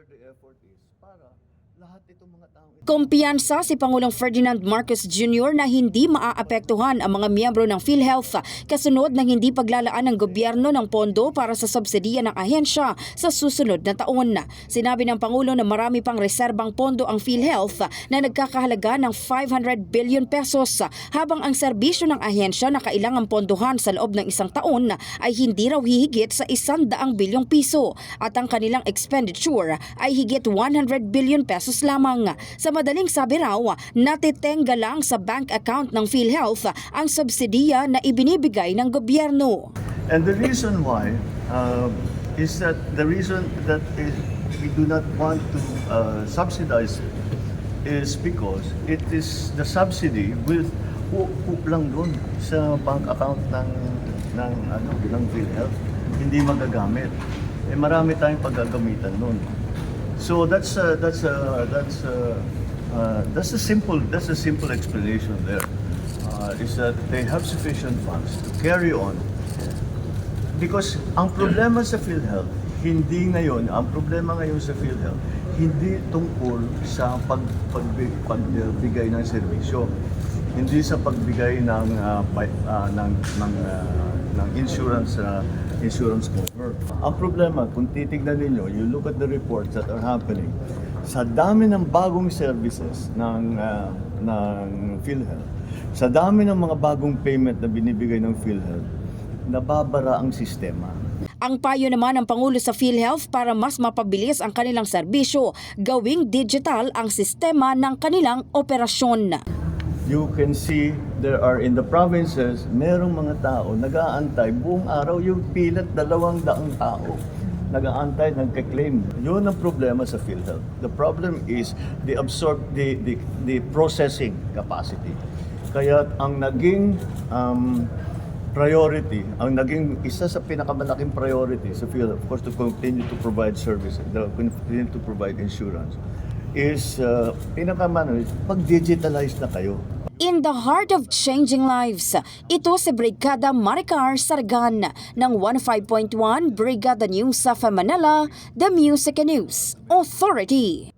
where the effort is para lahat itong mga taong ito. Kumpiyansa si Pangulong Ferdinand Marcos Jr. na hindi maaapektuhan ang mga miyembro ng PhilHealth kasunod ng hindi paglalaan ng gobyerno ng pondo para sa subsidiya ng ahensya sa susunod na taon. Sinabi ng Pangulo na marami pang reserbang pondo ang PhilHealth na nagkakahalaga ng 500 billion pesos habang ang serbisyo ng ahensya na kailangang pondohan sa loob ng isang taon ay hindi raw hihigit sa 100 bilyong piso at ang kanilang expenditure ay higit 100 billion pesos lamang. Sa madaling sabi raw, natitenga lang sa bank account ng PhilHealth ang subsidiya na ibinibigay ng gobyerno. And the reason why is that we do not want to subsidize it is because it is the subsidy will hook lang doon sa bank account ng PhilHealth, hindi magagamit. Eh marami tayong paggagamitan noon. So that's a simple explanation there. Is that they have sufficient funds to carry on. Because ang problema sa PhilHealth, ang problema ngayon sa PhilHealth, hindi tungkol sa pagbigay ng serbisyo, hindi sa pagbigay ng insurance cover. Ang problema, kung titignan ninyo, you look at the reports that are happening, sa dami ng bagong services ng PhilHealth, sa dami ng mga bagong payment na binibigay ng PhilHealth, nababara ang sistema. Ang payo naman ng Pangulo sa PhilHealth para mas mapabilis ang kanilang serbisyo, gawing digital ang sistema ng kanilang operasyon. You can see there are in the provinces, merong mga tao nag-aantay buong araw, yung pilat 200 tao nag-aantay, nagka-claim. Yun ang problema sa PhilHealth. The problem is the processing capacity. Kaya ang naging priority, ang naging isa sa pinakamalaking priority sa PhilHealth, of course, to continue to provide services, to continue to provide insurance, is pag-digitalize na kayo. In the heart of changing lives, ito si Brigada Maricar Sargan ng 105.1 Brigada News sa Manila, The Music and News Authority.